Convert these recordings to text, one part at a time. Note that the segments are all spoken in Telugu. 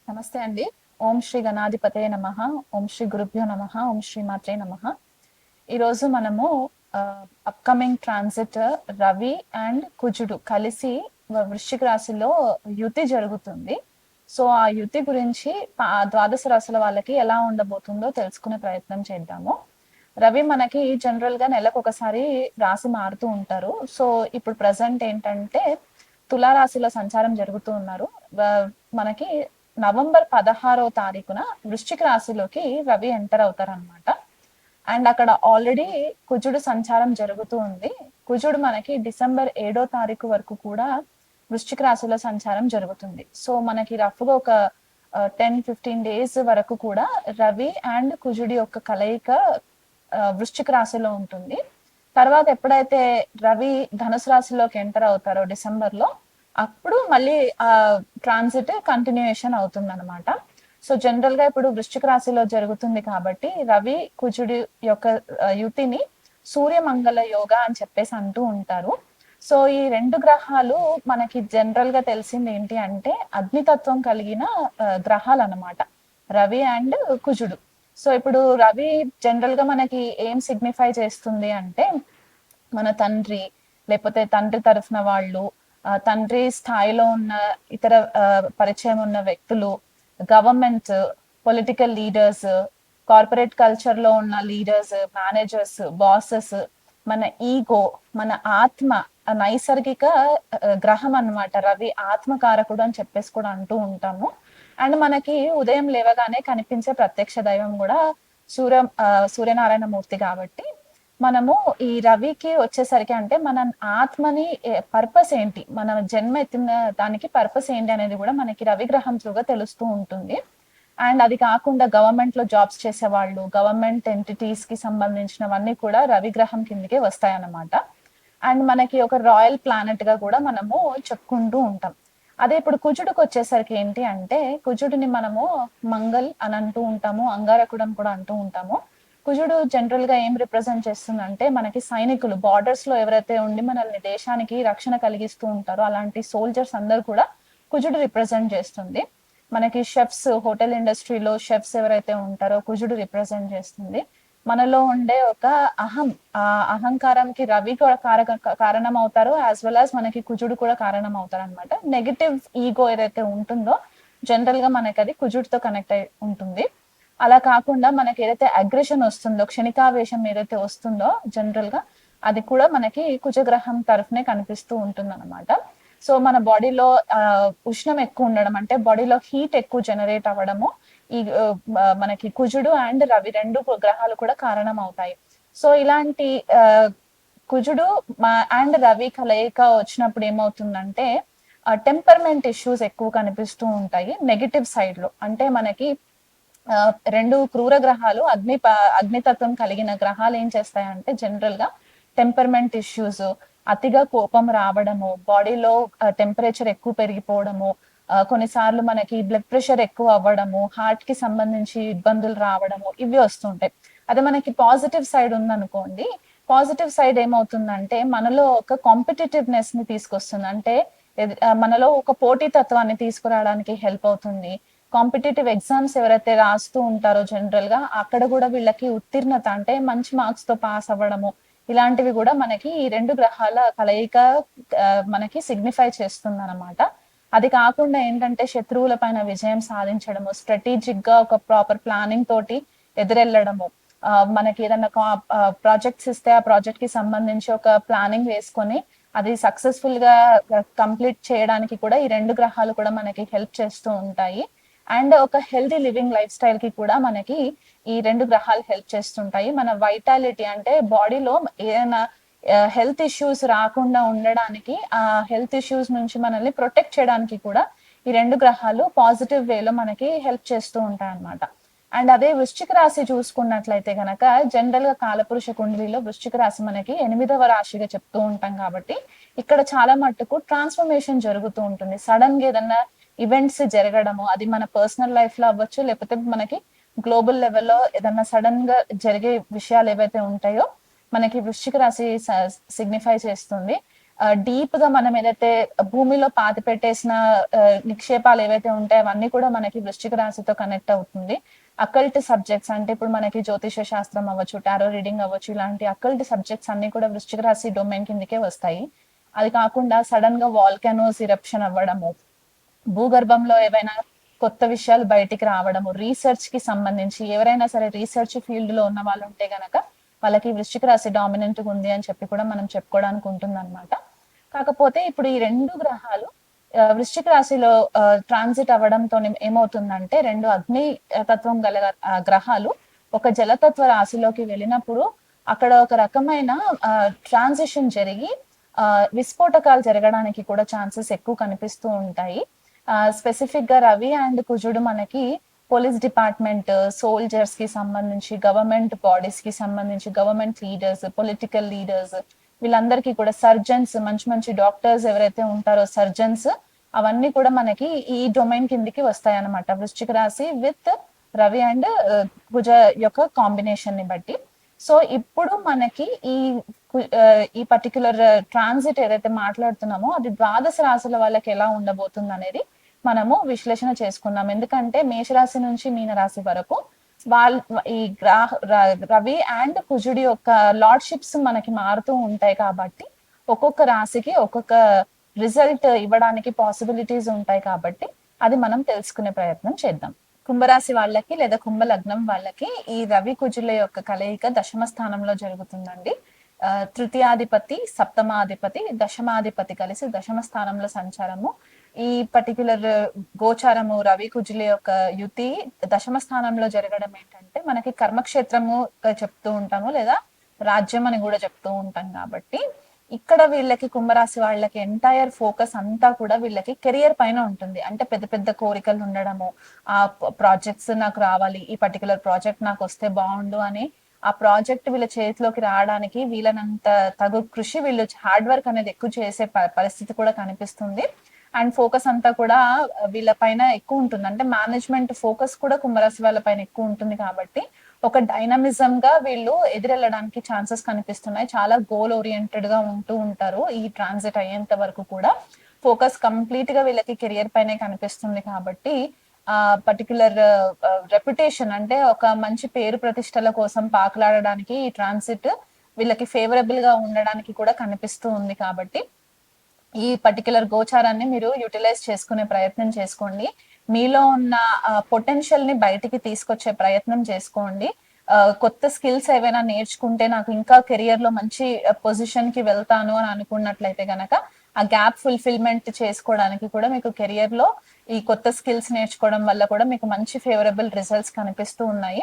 నమస్తే అండి. ఓం శ్రీ గణాధిపతయ నమః. ఓం శ్రీ గురుభ్యో నమః. ఓం శ్రీ మాత్రే నమః. ఈరోజు మనము అప్కమింగ్ ట్రాన్సిట్ రవి అండ్ కుజుడు కలిసి వృశ్చిక రాశిలో యుతి జరుగుతుంది. సో ఆ యుతి గురించి ద్వాదశ రాశుల వాళ్ళకి ఎలా ఉండబోతుందో తెలుసుకునే ప్రయత్నం చేద్దాము. రవి మనకి జనరల్ గా నెలకు ఒకసారి రాశి మారుతూ ఉంటారు. సో ఇప్పుడు ప్రజెంట్ ఏంటంటే తులారాశిలో సంచారం జరుగుతూ ఉన్నారు. మనకి నవంబర్ 16వ తారీఖున వృశ్చిక రాశిలోకి రవి ఎంటర్ అవుతారనమాట. అండ్ అక్కడ ఆల్రెడీ కుజుడు సంచారం జరుగుతూ ఉంది. కుజుడు మనకి డిసెంబర్ 7వ తారీఖు వరకు కూడా వృశ్చిక రాశిలో సంచారం జరుగుతుంది. సో మనకి రఫ్గా ఒక 10-15 డేస్ వరకు కూడా రవి అండ్ కుజుడి యొక్క కలయిక వృశ్చిక రాశిలో ఉంటుంది. తర్వాత ఎప్పుడైతే రవి ధనుసు రాశిలోకి ఎంటర్ అవుతారో డిసెంబర్ లో, అప్పుడు మళ్ళీ ఆ ట్రాన్సిట్ కంటిన్యూయేషన్ అవుతుంది అనమాట. సో జనరల్ గా ఇప్పుడు వృశ్చిక రాశిలో జరుగుతుంది కాబట్టి రవి కుజుడి యొక్క యుతిని సూర్యమంగళ యోగ అని చెప్పేసి అంటూ ఉంటారు. సో ఈ రెండు గ్రహాలు మనకి జనరల్ గా తెలిసింది ఏంటి అంటే అగ్నితత్వం కలిగిన గ్రహాలు అన్నమాట, రవి అండ్ కుజుడు. సో ఇప్పుడు రవి జనరల్ గా మనకి ఏం సిగ్నిఫై చేస్తుంది అంటే మన తండ్రి, లేకపోతే తండ్రి తరఫున వాళ్ళు, తండ్రి స్థాయిలో ఉన్న ఇతర పరిచయం ఉన్న వ్యక్తులు, government, political leaders, corporate culture లో ఉన్న లీడర్స్, మేనేజర్స్, బాసెస్, మన ఈగో, మన ఆత్మ, నైసర్గిక గ్రహం అన్నమాట. రవి ఆత్మకారకుడు అని చెప్పేసి కూడా అంటూ ఉంటాము. అండ్ మనకి ఉదయం లేవగానే కనిపించే ప్రత్యక్ష దైవం కూడా సూర్యనారాయణ మూర్తి కాబట్టి మనము ఈ రవికి వచ్చేసరికి అంటే మన ఆత్మని పర్పస్ ఏంటి, మన జన్మ ఎత్తిన దానికి పర్పస్ ఏంటి అనేది కూడా మనకి రవి గ్రహం త్రూగా తెలుస్తూ ఉంటుంది. అండ్ అది కాకుండా గవర్నమెంట్ లో జాబ్స్ చేసే వాళ్ళు, గవర్నమెంట్ ఎంటిటీస్ కి సంబంధించినవన్నీ కూడా రవి గ్రహం కిందకే వస్తాయన్నమాట. అండ్ మనకి ఒక రాయల్ ప్లానెట్ గా కూడా మనము చెప్పుకుంటూ ఉంటాం. అదే ఇప్పుడు కుజుడికి వచ్చేసరికి ఏంటి అంటే కుజుడిని మనము మంగల్ అని అంటూ ఉంటాము, అంగారకుడు అని కూడా అంటూ ఉంటాము. కుజుడు జనరల్ గా ఏం రిప్రజెంట్ చేస్తుందంటే మనకి సైనికులు, బార్డర్స్ లో ఎవరైతే ఉండి మనల్ని దేశానికి రక్షణ కలిగిస్తూ ఉంటారో అలాంటి సోల్జర్స్ అందరు కూడా కుజుడు రిప్రజెంట్ చేస్తుంది. మనకి షెఫ్స్, హోటల్ ఇండస్ట్రీలో షెఫ్స్ ఎవరైతే ఉంటారో కుజుడు రిప్రజెంట్ చేస్తుంది. మనలో ఉండే ఒక ఆ అహంకారంకి రవి కూడా కారణం అవుతారు, యాజ్ వెల్ యాజ్ మనకి కుజుడు కూడా కారణం అవుతారు అనమాట. నెగటివ్ ఈగో ఏదైతే ఉంటుందో జనరల్ గా మనకి అది కుజుడితో కనెక్ట్ అయి ఉంటుంది. అలా కాకుండా మనకి ఏదైతే అగ్రెషన్ వస్తుందో, క్షణికావేశం ఏదైతే వస్తుందో జనరల్ గా అది కూడా మనకి కుజగ్రహం తరఫునే కనిపిస్తూ ఉంటుంది అనమాట. సో మన బాడీలో ఉష్ణం ఎక్కువ ఉండడం అంటే బాడీలో హీట్ ఎక్కువ జనరేట్ అవ్వడము ఈ మనకి కుజుడు అండ్ రవి రెండు గ్రహాలు కూడా కారణం అవుతాయి. సో ఇలాంటి కుజుడు అండ్ రవి కలయిక వచ్చినప్పుడు ఏమవుతుందంటే టెంపర్మెంట్ ఇష్యూస్ ఎక్కువ కనిపిస్తూ ఉంటాయి నెగటివ్ సైడ్ లో. అంటే మనకి రెండు క్రూర గ్రహాలు, అగ్నితత్వం కలిగిన గ్రహాలు ఏం చేస్తాయంటే జనరల్ గా టెంపర్మెంట్ ఇష్యూస్, అతిగా కోపం రావడము, బాడీలో టెంపరేచర్ ఎక్కువ పెరిగిపోవడము, కొన్నిసార్లు మనకి బ్లడ్ ప్రెషర్ ఎక్కువ అవ్వడము, హార్ట్ కి సంబంధించి ఇబ్బందులు రావడము, ఇవి వస్తుంటాయి. అదే మనకి పాజిటివ్ సైడ్ ఉందనుకోండి, పాజిటివ్ సైడ్ ఏమవుతుందంటే మనలో ఒక కాంపిటేటివ్నెస్ ని తీసుకొస్తుంది. అంటే మనలో ఒక పోటీతత్వాన్ని తీసుకురావడానికి హెల్ప్ అవుతుంది. కాంపిటేటివ్ ఎగ్జామ్స్ ఎవరైతే రాస్తూ ఉంటారో జనరల్ గా అక్కడ కూడా వీళ్ళకి ఉత్తీర్ణత అంటే మంచి మార్క్స్ తో పాస్ అవ్వడము, ఇలాంటివి కూడా మనకి ఈ రెండు గ్రహాల కలయిక మనకి సిగ్నిఫై చేస్తుంది అనమాట. అది కాకుండా ఏంటంటే శత్రువుల పైన విజయం సాధించడము, స్ట్రాటజిక్ గా ఒక ప్రాపర్ ప్లానింగ్ తోటి ఎదురెళ్ళడము, మనకి ఏదైనా ప్రాజెక్ట్స్ ఇస్తే ఆ ప్రాజెక్ట్ కి సంబంధించి ఒక ప్లానింగ్ వేసుకొని అది సక్సెస్ఫుల్ గా కంప్లీట్ చేయడానికి కూడా ఈ రెండు గ్రహాలు కూడా మనకి హెల్ప్ చేస్తూ ఉంటాయి. అండ్ ఒక హెల్తీ లివింగ్ లైఫ్ స్టైల్ కి కూడా మనకి ఈ రెండు గ్రహాలు హెల్ప్ చేస్తుంటాయి. మన వైటాలిటీ అంటే బాడీలో ఏదైనా హెల్త్ ఇష్యూస్ రాకుండా ఉండడానికి, ఆ హెల్త్ ఇష్యూస్ నుంచి మనల్ని ప్రొటెక్ట్ చేయడానికి కూడా ఈ రెండు గ్రహాలు పాజిటివ్ వేలో మనకి హెల్ప్ చేస్తూ ఉంటాయి అన్నమాట. అండ్ అదే వృశ్చిక రాశి చూసుకున్నట్లయితే గనక జనరల్ గా కాలపురుష కుండలిలో వృశ్చిక రాశి మనకి 8వ రాశిగా చెప్తూ ఉంటాం కాబట్టి ఇక్కడ చాలా మట్టుకు ట్రాన్స్ఫర్మేషన్ జరుగుతూ ఉంటుంది. సడన్ గా ఏదన్నా ఈవెంట్స్ జరగడము, అది మన పర్సనల్ లైఫ్ లో అవ్వచ్చు, లేకపోతే మనకి గ్లోబల్ లెవెల్లో ఏదన్నా సడన్ గా జరిగే విషయాలు ఏవైతే ఉంటాయో మనకి వృశ్చిక రాశి సిగ్నిఫై చేస్తుంది. డీప్ గా మనం ఏదైతే భూమిలో పాతి పెట్టేసిన నిక్షేపాలు ఏవైతే ఉంటాయో అవన్నీ కూడా మనకి వృశ్చిక రాశితో కనెక్ట్ అవుతుంది. అకల్ట్ సబ్జెక్ట్స్ అంటే ఇప్పుడు మనకి జ్యోతిష శాస్త్రం అవ్వచ్చు, టారో రీడింగ్ అవ్వచ్చు, ఇలాంటి అకల్ట్ సబ్జెక్ట్స్ అన్ని కూడా వృశ్చిక రాశి డొమైన్ కిందకే వస్తాయి. అది కాకుండా సడన్ గా వాల్కానోస్ ఇరప్షన్ అవ్వడము, భూగర్భంలో ఏవైనా కొత్త విషయాలు బయటికి రావడము, రీసెర్చ్ కి సంబంధించి ఎవరైనా సరే రీసెర్చ్ ఫీల్డ్ లో ఉన్న వాళ్ళు ఉంటే గనక వాళ్ళకి వృశ్చిక రాశి డామినెంట్ ఉంది అని చెప్పి కూడా మనం చెప్పుకోవడానికి ఉంటుంది అనమాట. కాకపోతే ఇప్పుడు ఈ రెండు గ్రహాలు వృశ్చిక రాశిలో ట్రాన్సిట్ అవ్వడంతో ఏమవుతుందంటే, రెండు అగ్ని తత్వం గల గ్రహాలు ఒక జలతత్వ రాశిలోకి వెళ్ళినప్పుడు అక్కడ ఒక రకమైన ట్రాన్సిషన్ జరిగి విస్ఫోటకాలు జరగడానికి కూడా ఛాన్సెస్ ఎక్కువ కనిపిస్తూ ఉంటాయి. స్పెసిఫిక్ గా రవి అండ్ కుజుడు మనకి పోలీస్ డిపార్ట్మెంట్, సోల్జర్స్ కి సంబంధించి, గవర్నమెంట్ బాడీస్ కి సంబంధించి, గవర్నమెంట్ లీడర్స్, పొలిటికల్ లీడర్స్, వీళ్ళందరికీ కూడా సర్జన్స్, మంచి మంచి డాక్టర్స్ ఎవరైతే ఉంటారో సర్జన్స్, అవన్నీ కూడా మనకి ఈ డొమైన్ కిందికి వస్తాయి అన్నమాట. వృశ్చిక రాశి విత్ రవి అండ్ కుజ యొక్క కాంబినేషన్ ని బట్టి. సో ఇప్పుడు మనకి ఈ పర్టికులర్ ట్రాన్సిట్ ఏదైతే మాట్లాడుతున్నామో అది ద్వాదశ రాశుల వాళ్ళకి ఎలా ఉండబోతుంది అనేది మనము విశ్లేషణ చేసుకున్నాం. ఎందుకంటే మేషరాశి నుంచి మీనరాశి వరకు ఈ రవి అండ్ కుజుడి యొక్క లార్డ్షిప్స్ మనకి మారుతూ ఉంటాయి కాబట్టి ఒక్కొక్క రాశికి ఒక్కొక్క రిజల్ట్ ఇవ్వడానికి పాసిబిలిటీస్ ఉంటాయి కాబట్టి అది మనం తెలుసుకునే ప్రయత్నం చేద్దాం. కుంభరాశి వాళ్ళకి లేదా కుంభ లగ్నం వాళ్ళకి ఈ రవి కుజుల యొక్క కలయిక దశమ స్థానంలో జరుగుతుందండి. తృతీయాధిపతి, సప్తమాధిపతి, దశమాధిపతి కలిసి దశమ స్థానంలో సంచారము. ఈ పర్టికులర్ గోచారము రవి కుజుల యొక్క యుతి దశమ స్థానంలో జరగడం ఏంటంటే మనకి కర్మక్షేత్రము చెప్తూ ఉంటాము, లేదా రాజ్యం అని కూడా చెప్తూ ఉంటాం. కాబట్టి ఇక్కడ వీళ్ళకి కుంభరాశి వాళ్ళకి ఎంటైర్ ఫోకస్ అంతా కూడా వీళ్ళకి కెరియర్ పైన ఉంటుంది. అంటే పెద్ద పెద్ద కోరికలు ఉండడము, ఆ ప్రాజెక్ట్స్ నాకు రావాలి, ఈ పర్టికులర్ ప్రాజెక్ట్ నాకు వస్తే బాగుండు అని ఆ ప్రాజెక్ట్ వీళ్ళ చేతిలోకి రావడానికి వీళ్ళనంత తగు కృషి, వీళ్ళు హార్డ్ వర్క్ అనేది ఎక్కువ చేసే పరిస్థితి కూడా కనిపిస్తుంది. అండ్ ఫోకస్ అంతా కూడా వీళ్ళ పైన ఎక్కువ ఉంటుంది. అంటే మేనేజ్మెంట్ ఫోకస్ కూడా కుంభరాశి వాళ్ళ పైన ఎక్కువ ఉంటుంది. కాబట్టి ఒక డైనమిజం గా వీళ్ళు ఎదురెళ్ళడానికి ఛాన్సెస్ కనిపిస్తున్నాయి. చాలా గోల్ ఓరియంటెడ్ గా ఉంటూ ఉంటారు. ఈ ట్రాన్సిట్ అయ్యేంత వరకు కూడా ఫోకస్ కంప్లీట్ గా వీళ్ళకి కెరియర్ పైనే కనిపిస్తుంది. కాబట్టి ఆ పర్టికులర్ రెప్యుటేషన్ అంటే ఒక మంచి పేరు ప్రతిష్టల కోసం పాకులాడడానికి ఈ ట్రాన్సిట్ వీళ్ళకి ఫేవరబుల్ గా ఉండడానికి కూడా కనిపిస్తూ ఉంది. కాబట్టి ఈ పర్టికులర్ గోచారాన్ని మీరు యూటిలైజ్ చేసుకునే ప్రయత్నం చేసుకోండి. మీలో ఉన్న పొటెన్షియల్ ని బయటికి తీసుకొచ్చే ప్రయత్నం చేసుకోండి. కొత్త స్కిల్స్ ఏవైనా నేర్చుకుంటే నాకు ఇంకా కెరియర్ లో మంచి పొజిషన్ కి వెళ్తాను అని అనుకున్నట్లయితే గనక ఆ గ్యాప్ ఫుల్ఫిల్మెంట్ చేసుకోవడానికి కూడా మీకు కెరియర్ లో ఈ కొత్త స్కిల్స్ నేర్చుకోవడం వల్ల కూడా మీకు మంచి ఫేవరబుల్ రిజల్ట్స్ కనిపిస్తూ ఉన్నాయి.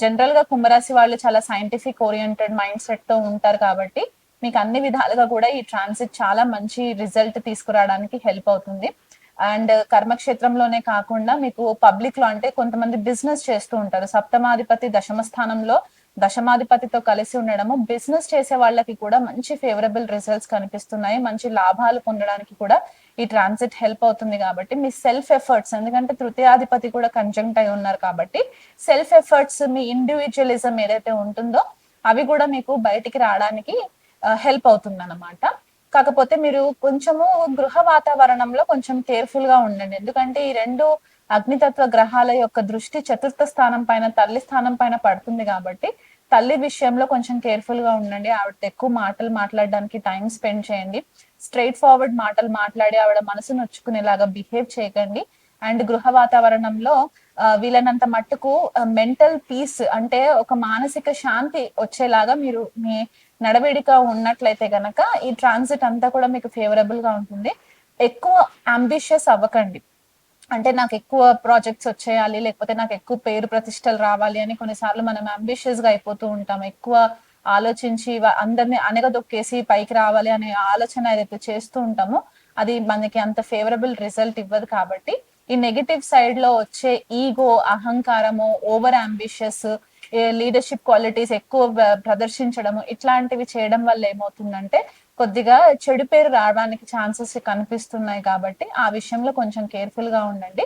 జనరల్ గా కుంభరాశి వాళ్ళు చాలా సైంటిఫిక్ ఓరియంటెడ్ మైండ్ సెట్ తో ఉంటారు. కాబట్టి మీకు అన్ని విధాలుగా కూడా ఈ ట్రాన్సిట్ చాలా మంచి రిజల్ట్ తీసుకురావడానికి హెల్ప్ అవుతుంది. అండ్ కర్మక్షేత్రంలోనే కాకుండా మీకు పబ్లిక్ లో, అంటే కొంతమంది బిజినెస్ చేస్తూ ఉంటారు. సప్తమాధిపతి దశమ స్థానంలో దశమాధిపతితో కలిసి ఉండడము బిజినెస్ చేసే వాళ్ళకి కూడా మంచి ఫేవరబుల్ రిజల్ట్స్ కనిపిస్తున్నాయి. మంచి లాభాలు పొందడానికి కూడా ఈ ట్రాన్సిట్ హెల్ప్ అవుతుంది. కాబట్టి మీ సెల్ఫ్ ఎఫర్ట్స్, ఎందుకంటే తృతీయాధిపతి కూడా కంజంక్ట్ అయి ఉన్నారు కాబట్టి సెల్ఫ్ ఎఫర్ట్స్, మీ ఇండివిజువలిజం ఏదైతే ఉంటుందో అవి కూడా మీకు బయటికి రావడానికి హెల్ప్ అవుతుంది అన్నమాట. కాకపోతే మీరు కొంచెము గృహ వాతావరణంలో కొంచెం కేర్ఫుల్ గా ఉండండి. ఎందుకంటే ఈ రెండు అగ్నితత్వ గ్రహాల యొక్క దృష్టి చతుర్థ స్థానం పైన, తల్లి స్థానం పైన పడుతుంది. కాబట్టి తల్లి విషయంలో కొంచెం కేర్ఫుల్ గా ఉండండి. ఆవిడతో ఎక్కువ మాటలు మాట్లాడడానికి టైం స్పెండ్ చేయండి. స్ట్రైట్ ఫార్వర్డ్ మాటలు మాట్లాడి ఆవిడ మనసు నొచ్చుకునేలాగా బిహేవ్ చేయకండి. అండ్ గృహ వాతావరణంలో వీళ్ళనంత మట్టుకు మెంటల్ పీస్, అంటే ఒక మానసిక శాంతి వచ్చేలాగా మీరు మీ నడవడిక ఉన్నట్లయితే గనక ఈ ట్రాన్సిట్ అంతా కూడా మీకు ఫేవరబుల్ గా ఉంటుంది. ఎక్కువ అంబిషియస్ అవ్వకండి. అంటే నాకు ఎక్కువ ప్రాజెక్ట్స్ వచ్చేయాలి, లేకపోతే నాకు ఎక్కువ పేరు ప్రతిష్టలు రావాలి అని కొన్నిసార్లు మనం అంబిషియస్ గా అయిపోతూ ఉంటాం. ఎక్కువ ఆలోచించి అందరిని అనగదొక్కేసి పైకి రావాలి అనే ఆలోచన ఏదైతే చేస్తూ ఉంటామో అది మనకి అంత ఫేవరబుల్ రిజల్ట్ ఇవ్వదు. కాబట్టి ఈ నెగటివ్ సైడ్ లో వచ్చే ఈగో, అహంకారము, ఓవర్ అంబిషియస్, లీడర్షిప్ క్వాలిటీస్ ఎక్కువ ప్రదర్శించడము, ఇట్లాంటివి చేయడం వల్ల ఏమవుతుందంటే కొద్దిగా చెడు పేరు రావడానికి ఛాన్సెస్ కనిపిస్తున్నాయి. కాబట్టి ఆ విషయంలో కొంచెం కేర్ఫుల్ గా ఉండండి.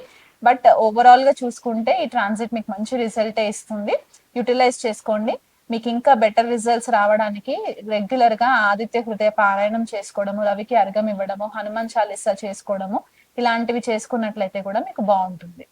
బట్ ఓవరాల్ గా చూసుకుంటే ఈ ట్రాన్సిట్ మీకు మంచి రిజల్ట్ ఇస్తుంది. యూటిలైజ్ చేసుకోండి. మీకు ఇంకా బెటర్ రిజల్ట్స్ రావడానికి రెగ్యులర్ గా ఆదిత్య హృదయ పారాయణం చేసుకోవడము, రవికి అర్ఘం ఇవ్వడము, హనుమాన్ చాలీసా చేసుకోవడము, ఇలాంటివి చేసుకున్నట్లయితే కూడా మీకు బాగుంటుంది.